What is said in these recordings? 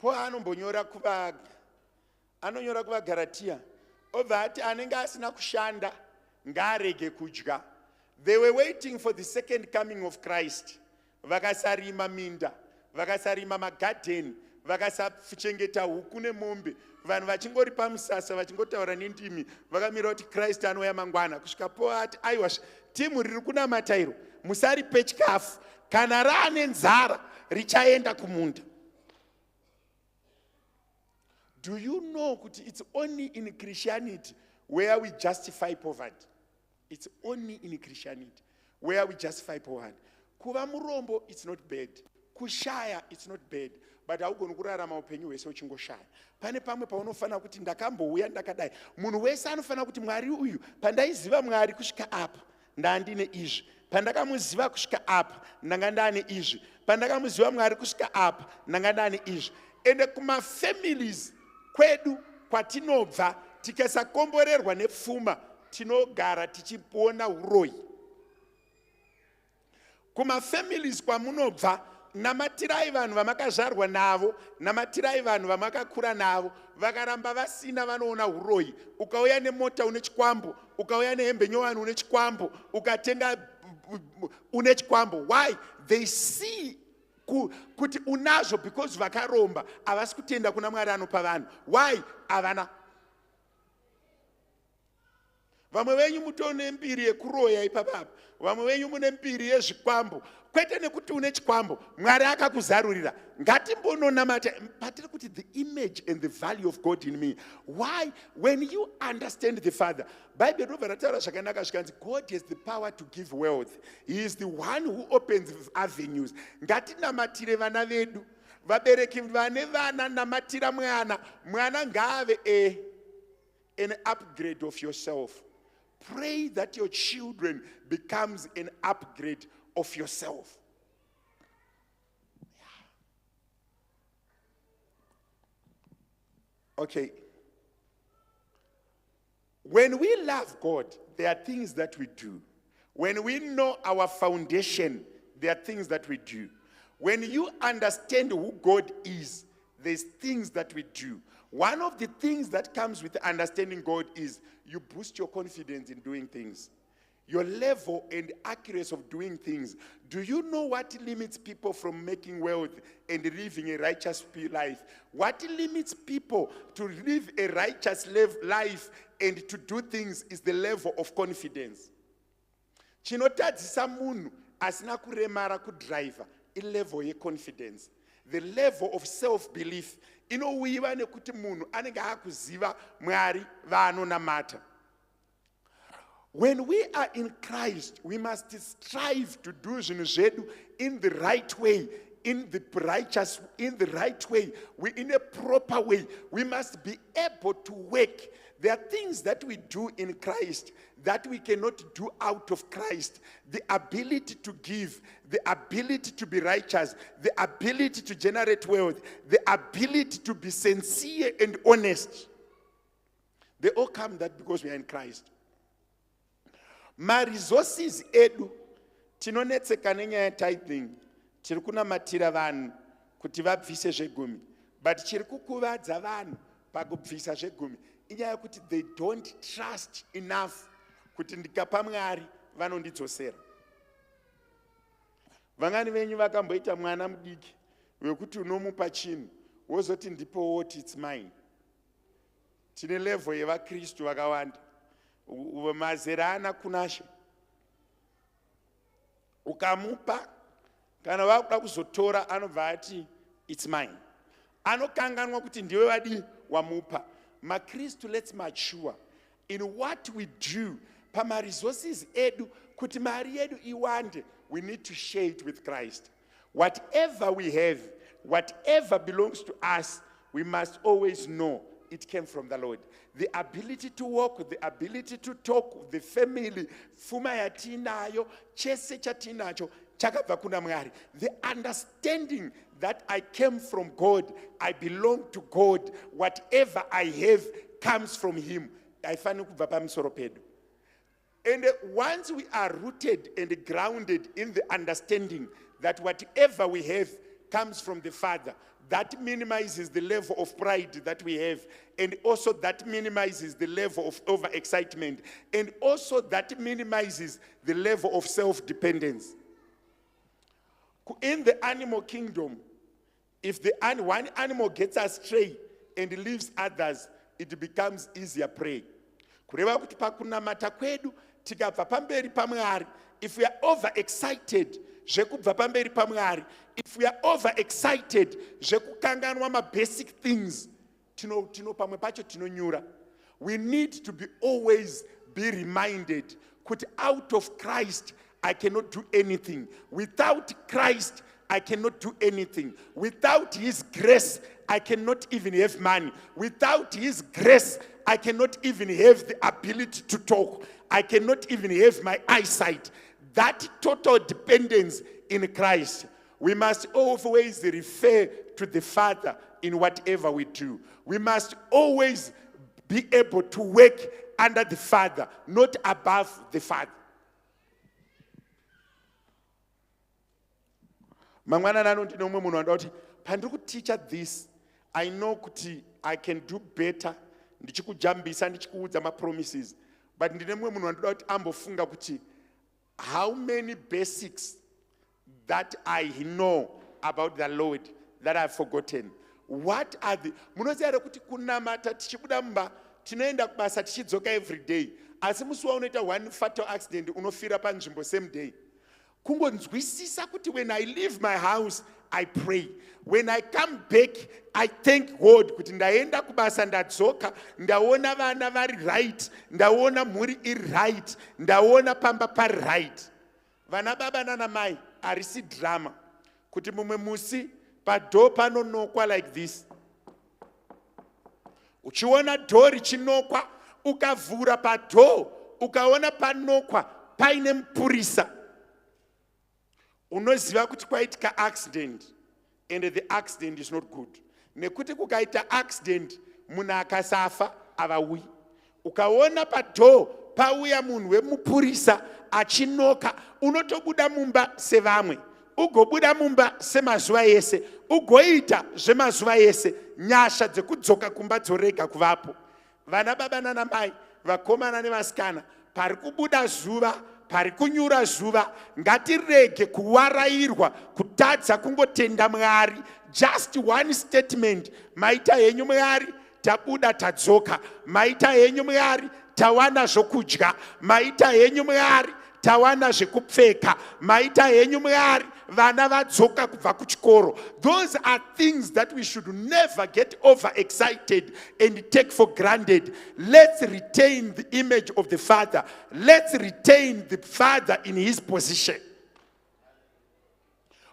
Paul anombonyora kuvaGalatia obva ati anenge asina kushanda ngarege kudya. They were waiting for the second coming of Christ. Vakasarima minda, vakasarima magarden, vakasachengeta huku nemombe, vanhu vachingori pamusasa vachingotaura nendimi, vakamira kuti Christ anouya mangwana. Kusvika Paul ati aiwa timu riri kunamata iro musaripe chikafu, kana raane nzara richaenda kumunda. Do you know kuti it's only in Christianity where we justify poverty? It's only in Christianity where we justify poverty. Kuva murombo, it's not bad. Kushaya, it's not bad. But haugoni kurarama upenyu hwese uchingoshaya. Pane pamwe paunofana kuti ndakambouya ndakadai. Munhu wese anofana kuti Mwari uyu pandaiziva Mwari kusvika apa ndandine izvi. Pandakamuziva kusvika apa ndanga ndane izvi. Pandakamuziva Mwari kusvika apa ndanga ndane izvi. Ende kuma families kwedu kwatinobva tikasakomborerwa nepfuma tinogara tichipona uroyi. Kuma families kwamunobva namatirai vanhu vamakazvarwa navo, namatirai vanhu vamakakura navo, vakaramba vasina vanoona uroyi. Ukauya nemota une chikwambo, ukauya nehembe nyowani une chikwambo, ukatenga une chikwambo. Why? They see kuti unazvo because vakaromba havasi kutenda kuna Mwari anopa vanhu. Why? Havana. Vamwe venyu mutone mbiri yekuroya ipapapa, vamwe venyu mune mbiri yezvikwambo. Kwete nekuti une chikwambo Mwari akakuzarurira. Ngatimbononamata patiri kuti the image and the value of God in me. Why? When you understand the Father, Bible robva rataura zvakanaka zvikanzi God has the power to give wealth. He is the one who opens avenues. Ngatinamatire vana vedu. Vabereki vane vana namatira mwana. Mwana ngave an upgrade of yourself. Pray that your children becomes an upgrade of yourself. Okay. When we love God, there are things that we do. When we know our foundation, there are things that we do. When you understand who God is, there's things that we do. One of the things that comes with understanding God is you boost your confidence in doing things. Your level and accuracy of doing things. Do you know what limits people from making wealth and living a righteous life? What limits people to live a righteous life and to do things is the level of confidence. Chinotadzisa munhu asina kuremara kudriver, level ye confidence. The level of self-belief. Inouyiwa nekuti munhu anenge akuziva Mwari vaanonamata. When we are in Christ, we must strive to do zvinhu zvedu in the right way, in the righteous, in the right way, in a proper way. We must be able to work. There are things that we do in Christ that we cannot do out of Christ. The ability to give, the ability to be righteous, the ability to generate wealth, the ability to be sincere and honest. They all come that because we are in Christ. My resources edu tinonetseka nenyaya tithing tiri kunamatira vanhu kuti vabvise zvegumi, but chiri kukuvadza vanhu pakubvisa zvegumi inyaya kuti they don't trust enough kuti ndikapa Mwari vanondidzosera. Vangani venyu vakamboita mwana mudiki wekuti unomupa chinhu wozoti ndipo what it's mine. Tine level yevaKristu vakawanda mazera ana kunashe ukamupa kana vakuda kuzotora anobva ati it's mine. Anokanganwa kuti ndiwe wadi wamupa. MaKristu, let's mature in what we do. Pama resources edu kuti mari yedu iwande, we need to share it with Christ. Whatever we have, whatever belongs to us, we must always know it came from the Lord. The ability to walk, the ability to talk, the family, fuma yatinayo, chese chatinacho, chakabva kuna Mwari. The understanding that I came from God, I belong to God, whatever I have comes from Him. Haifani kubva pamusoro pedu. And once we are rooted and grounded in the understanding that whatever we have comes from the Father. That minimizes the level of pride that we have, and also that minimizes the level of overexcitement, and also that minimizes the level of self-dependence. In the animal kingdom, if one animal gets astray and leaves others, it becomes easier prey. Kureva kuti pakunamata kwedu tikabva pamberi paMwari, if we are overexcited zvekubva pamberi paMwari, if we are overexcited zvekukanganwa mabasic things, pamwe pacho tinonyura. We need to be always be reminded kuti out of Christ I cannot do anything. Without Christ I cannot do anything. Without His grace I cannot even have money. Without His grace I cannot even have the ability to talk. I cannot even have my eyesight. That total dependence in Christ. We must always refer to the Father in whatever we do. We must always be able to work under the Father, not above the Father. Teach this. I know kuti I can do better. Ndichikujambisa ndichikuudza ma promises. But ndine mwe munhu wandoda kuti ambofunga kuti how many basics that I know about the Lord that I've forgotten. What are the munoziva kuti kunamata tichibuda mumba tinoenda kubasa tichidzoka every day. Asi musi waunoita one fatal accident unofira panzvimbo same day. Kungonzwisisa kuti when I leave my house I pray. When I come back I thank God kuti ndaenda kubasa ndadzoka ndaona vana vari right, ndaona mhuri iri right, ndaona pamba pari right. Vana baba nana mai arisi drama kuti mumwe musi pado panonokwa like this. Uchiona dori chinokwa ukavhura pado ukaona panokwa paine mupurisa, unoziva kuti kwaitika accident and the accident is not good. Nekuti kukaita accident munhu akasafa avaui. Ukaona pado pauya munhu wemupurisa achinoka, unotobuda mumba sevamwe, ugobuda mumba semazuva ese, ugoita zvemazuva ese, nyasha dzekudzoka kumba dzorega kuvapo. Vana baba nana mai, vakomana nevasikana, pari kubuda zuva, pari kunyura zuva, ngatirege kuwarairwa kutadza kungotenda Mwari. Just one statement, maita henyu Mwari, tabuda tadzoka. Maita henyu Mwari, tawana zvokudya. Maita henyu Mwari, tawana zvekupfeka. Maita henyu Mwari, vana vadzoka kubva kuchikoro. Those are things that we should never get overexcited and take for granted. Let's retain the image of the Father. Let's retain the Father in His position.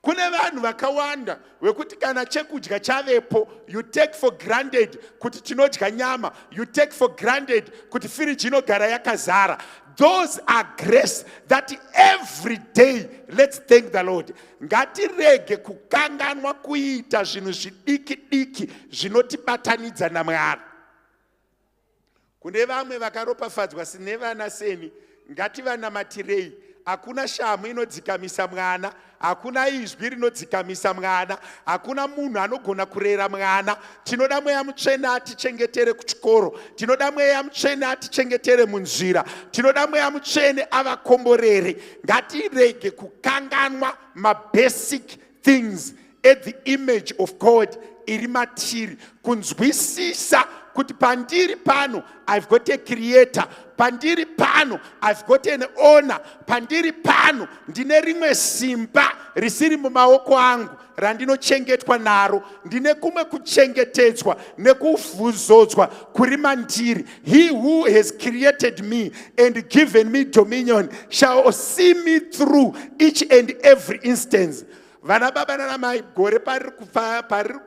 Kune vanhu vakawanda wekuti kana chekudya chavepo, you take for granted kuti tinodya nyama, you take for granted kuti firiji inogara yakazara. Those are grace that every day, let's thank the Lord. Ngatirege kukanganwa kuita zvinhu zvidiki diki zvinotibatanidza naMwari. Kune vamwe vakaropafadzwa sine vana seni, ngativanatirei. Hakuna shamu inodzikamisa mwana, hakuna izwi rinodzikamisa mwana, hakuna munhu anogona kurera mwana. Tinoda Mweya Mutsvene atichengetere kuchikoro, tinoda Mweya Mutsvene atichengetere munzira, tinoda Mweya Mutsvene avakomborere. Ngatirege kukanganwa mabasic things at the image of God iri matiri, kunzwisisa kuti pandiri pano I've got a creator, pandiri pano I've got an owner, pandiri pano ndine rimwe simba risiri mumaoko angu randinochengetwa naro, ndine kumwe kuchengetedzwa nekufuzodzwa kuri mandiri. He who has created me and given me dominion shall see me through each and every instance. Vana baba nana mai, gore pari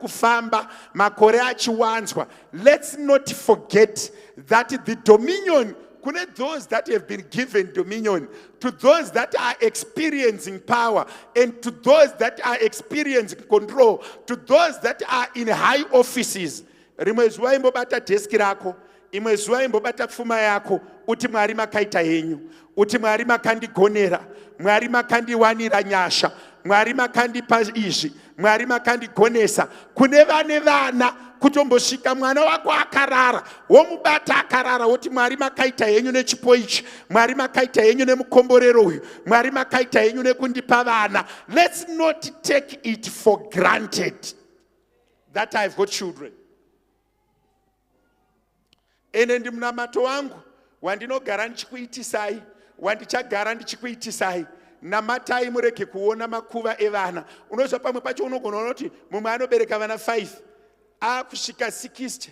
kufamba makore achiwanzwa. Let's not forget that the dominion, kune those that have been given dominion, to those that are experiencing power, and to those that are experiencing control, to those that are in high offices. Rimwe zuva imbobata deski rako, imwe zuva imbobata pfuma yako, uti Mwari makaita henyu, uti Mwari makandigonera, Mwari makandiwanira nyasha, Mwari makandipa izvi, Mwari makandigonesa. Kune vane vana kutombosvika mwana wako akarara, womubata akarara, woti Mwari makaita henyu nechipo ichi, Mwari makaita henyu nemukomborero uyu, Mwari makaita henyu nekundipa vana. Let's not take it for granted that I've got children. Ene ndimunamato wangu wandinogara ndichikuitisai, wandichagara ndichikuitisai. Namatai mureke kuona makuva evana. Unozva pamwe pacho unogona kuti mumwe anobereka vana 5 kusvika 60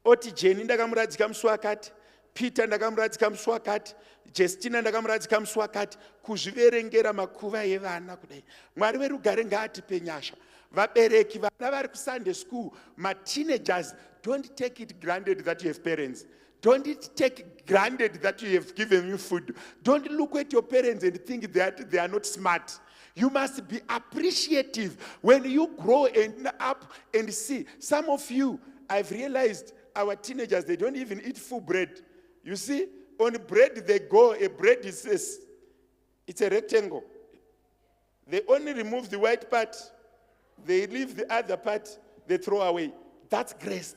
oti Jeni ndakamuradzika musi wakati, Peter ndakamuradzika musi wakati, Justina ndakamuradzika musi wakati, kuzviverengera makuva evana kudai. Mwari werugare ngaatipe nyasha. Vabereki vana vari kuSunday school, teenagers, don't take it granted that you have parents. Don't take granted that you have given you food. Don't look at your parents and think that they are not smart. You must be appreciative when you grow up and see. Some of you, I've realized our teenagers, they don't even eat full bread. You see, on bread they go, a bread is it's a rectangle. They only remove the white part. They leave the other part, they throw away. That's grace.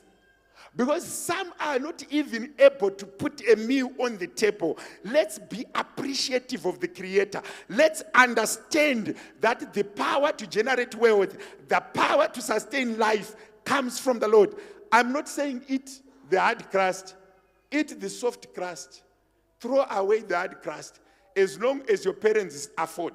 Because some are not even able to put a meal on the table. Let's be appreciative of the Creator. Let's understand that the power to generate wealth, the power to sustain life comes from the Lord. I'm not saying eat the hard crust. Eat the soft crust. Throw away the hard crust as long as your parents afford.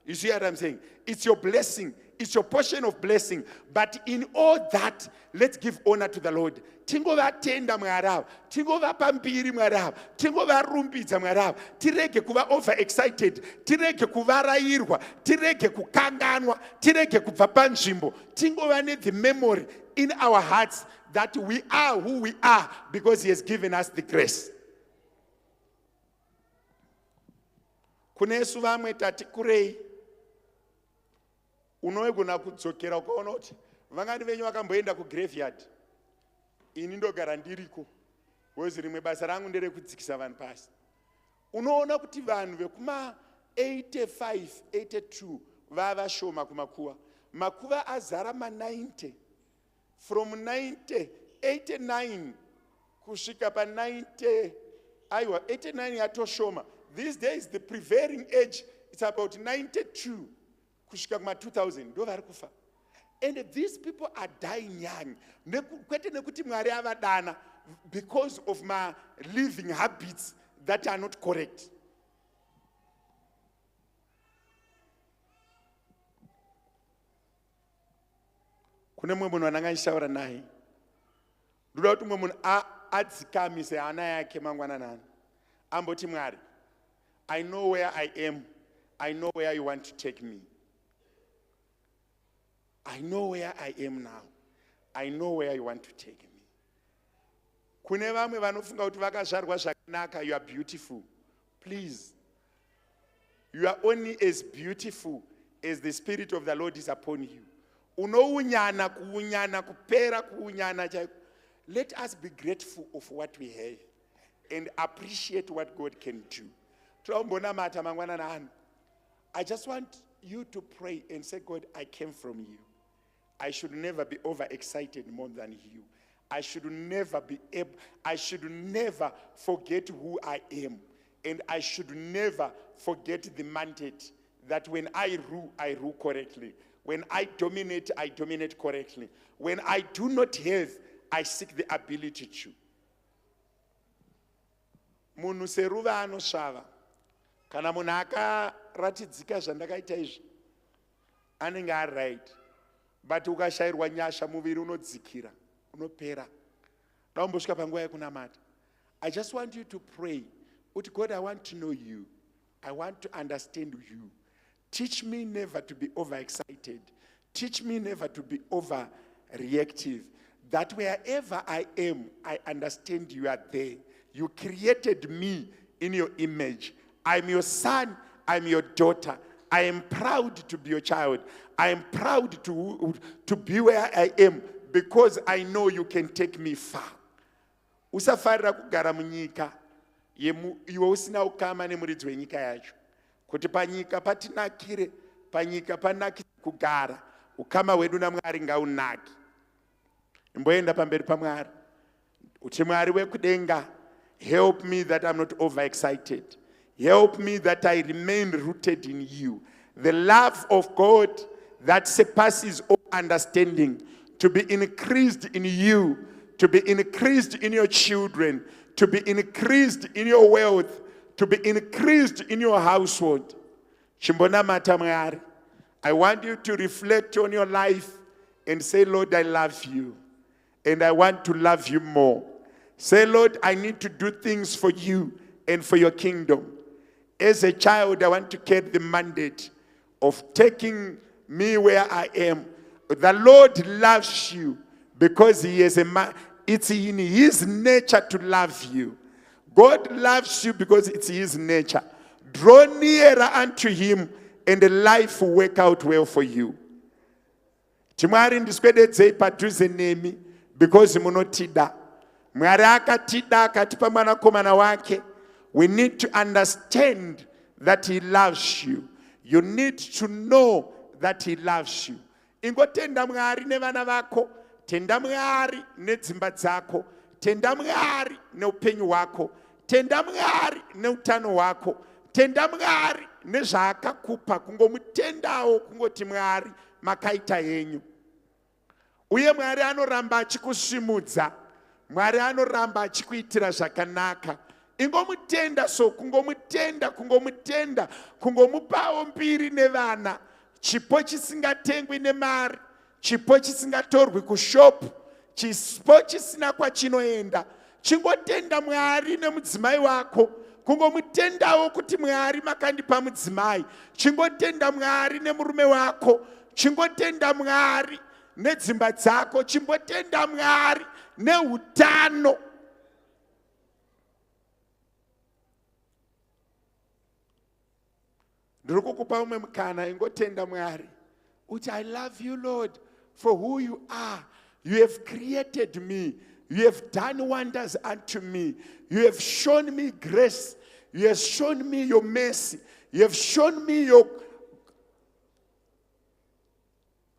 You see what I'm saying? It's your blessing. It's your portion of blessing. But in all that, let's give honor to the Lord. Tingova tenda mwarav, tingova pampiri mwarav, tingova rumbidza mwarav, tirege kuva overexcited, tirege kuvarairwa, tirege kukanganwa, tirege kubva panzvimbo, tingova the memory in our hearts that we are who we are because He has given us the grace. Kunesu vamwe tati kurei. Unogona kudzokera ukaona kuti vangani venyu vakamboenda kugraveyard, ini ndogara ndiriko, wozi rimwe basa rangu nderekudzikisa vanhu pasi. Unoona kuti vanhu vekuma 85, 82 vava shoma kumakuva. Makuva azara 90. From 90, 89 kusvika pa 90, aiwa 89 yatoshoma. These days the prevailing age it's about 92. Kushika kuma 2000 ndo vari kufa. And these people are dying young. Kwete nekuti Mwari avadana because of my living habits that are not correct. Kune mumwe munhu ananganishaura naye. Ndoda kuti mumwe munhu adzikamise hana yake mangwananani. Amboti Mwari, I know where I am. I know where you want to take me. I know where I am now. I know where you want to take me. Kune vamwe vanofunga kuti vakazvarwa zvakanaka, you are beautiful. Please. You are only as beautiful as the Spirit of the Lord is upon you. Unounyana kuunyana kupera kuunyana chaiko. Let us be grateful of what we have and appreciate what God can do. Mata mangwana na anu. I just want you to pray and say, God, I came from you. I should never be overexcited more than you. I should never forget who I am. And I should never forget the mandate that when I rule correctly. When I dominate correctly. When I do not have, I seek the ability to. Munhu seruva anosvava. Kana munhu akaratidzika zvandakaita izvi, anenge ari right. But ukashayirwa nyasha muviri unodzikira, unopera. Daumbosvika panguva yekunamata. I just want you to pray. Uti God, I want to know you. I want to understand you. Teach me never to be overexcited. Teach me never to be overreactive. That wherever I am, I understand you are there. You created me in your image. I'm your son, I'm your daughter. I am proud to be your child. I am proud to be where I am because I know you can take me far. Usafarira kugara munyika iwe usina ukama nemuridzi wenyika yacho. Kuti panyika patinakire, panyika panakire kugara, ukama hwedu naMwari ngaunake. Imboenda pamberi paMwari uti Mwari wekudenga, help me that I'm not overexcited. Help me that I remain rooted in you. The love of God that surpasses all understanding, to be increased in you, to be increased in your children, to be increased in your wealth, to be increased in your household. Chimbonamata Mwari, I want you to reflect on your life and say, Lord, I love you, and I want to love you more. Say, Lord, I need to do things for you and for your kingdom. As a child, I want to carry the mandate of taking me where I am. The Lord loves you because he is a man. It's in his nature to love you. God loves you because it's his nature. Draw nearer unto him and life will work out well for you. Timwari ndiswededzei padhuze nemi because munotida. Mwari akatida akatipa mwanakomana wake. We need to understand that he loves you. You need to know that he loves you. Ingotenda Mwari nevana vako, tenda Mwari nedzimba dzako, tenda Mwari neupenyu hwako, tenda Mwari neutano hwako, tenda Mwari nezvaakakupa, kungomutendawo kungoti Mwari makaita henyu. Uye Mwari anoramba achikusvimudza, Mwari anoramba achikuitira zvakanaka. Ingomutenda so, kungomutenda, kungomupawo mbiri nevana. Chipo chisingatengwi nemari, chipo chisingatorwi kushopu, chipo chisina kwachinoenda. Chingotenda Mwari nemudzimai wako, kungomutendawo kuti Mwari makandipa mudzimai. Chingotenda Mwari nemurume wako, chingotenda Mwari nedzimba dzako, chimbotenda Mwari neutano. Ndikukupa umwe mukana ingotenda Mwari uti, I love you, Lord, for who you are. You have created me. You have done wonders unto me. You have shown me grace. You have shown me your mercy. You have shown me your...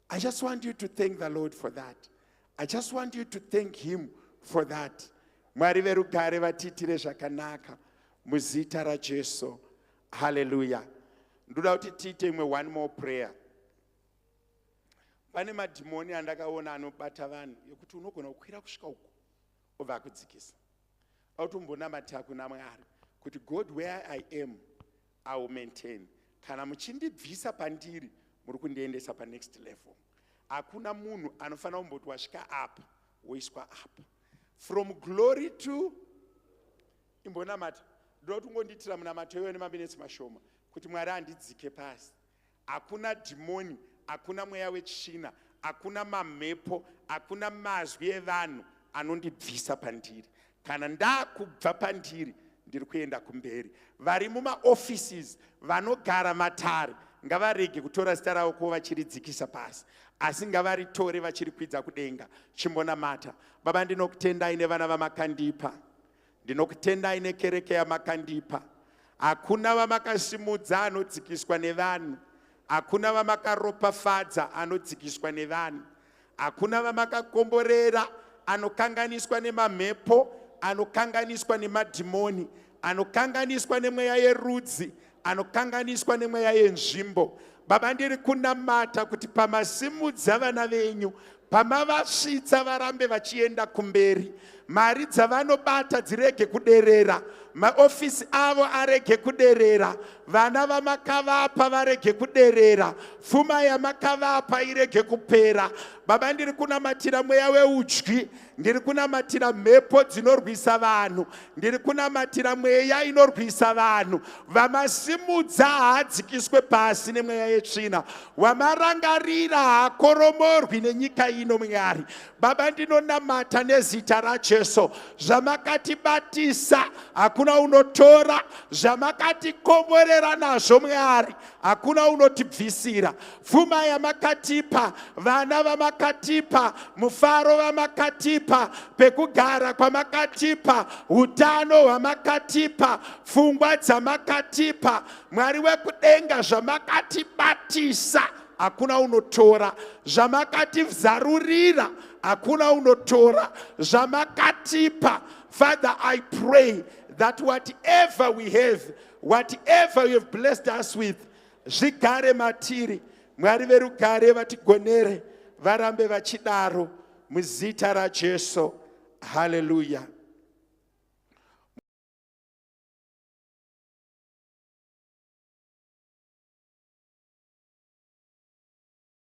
I just want you to thank the Lord for that. I just want you to thank him for that. Mwari verugare vatitire zvakanaka muzita raJesu. Hallelujah. Ndoda kuti tiite imwe one more prayer. Pane madhimoni andakaona anobata vanhu yekuti unogona kukwira kusvika uko obva kudzikisa. Autombonamata kuna Mwari kuti God, where I am, I will maintain. Kana muchindibvisa pandiri, muri kundiendesa pa next level. Hakuna munhu anofanira kumboti wasvika apa woiswa apa. From glory to imbonamata. Ndoda kuti ungonditira munamato iwe nemaminitsi mashoma kuti Mwari andidzike pasi. Hakuna dhimoni, hakuna mweya wetsvina, hakuna mamhepo, hakuna mazwi evanhu anondibvisa pandiri. Kana ndakubva pandiri, ndiri kuenda kumberi. Vari mumaoffices, vanogara matare, ngavarege kutora zita ravo kuva vachiridzikisa pasi, asi ngavaritore vachirikwidza kudenga. Chimbonamata. Baba, ndinokutendai nevana vamakandipa, ndinokutendai nekereke yamakandipa. Hakuna vamakasimudza anodzikiswa nevanhu, hakuna vamakaropafadza anodzikiswa nevanhu, hakuna vamakakomborera anokanganiswa nemamhepo, anokanganiswa nemadhimoni, anokanganiswa nemweya yerudzi, anokanganiswa nemweya yenzvimbo. Baba, ndiri kunamata kuti pamasimudza vana venyu, pamavasvitsa varambe vachienda kumberi, mari dzavanobata dzirege kuderera, maofisi avo arege kuderera, vana vamakavapa varege kuderera, pfuma yamakavapa irege kupera. Baba, ndiri kunamatira mweya weudyi, ndiri kunamatira mhepo dzinorwisa vanhu, ndiri kunamatira mweya inorwisa vanhu. Vamasimudza haadzikiswe pasi nemweya yetsvina, wamarangarira haakoromorwi nenyika ino. Mwari, Baba, ndinonamata nezita raJesu, zvamakatibatisa hakuna unotora, zvamakatikomborera nazvo Mwari hakuna unotibvisira. Pfuma yamakatipa, vana vamakatipa, mufaro vamakatipa, pekugara kwamakatipa, utano hwamakatipa, pfungwa dzamakatipa. Mwari wekudenga, zvamakatibatisa hakuna unotora. Zvamakativzarurira, hakuna unotora. Zvamakatipa. Father, I pray that whatever we have, whatever you have blessed us with, zvigare matiri. Mwari verugare vatigonere, varambe vachidaro, muzita raJesu. Hallelujah.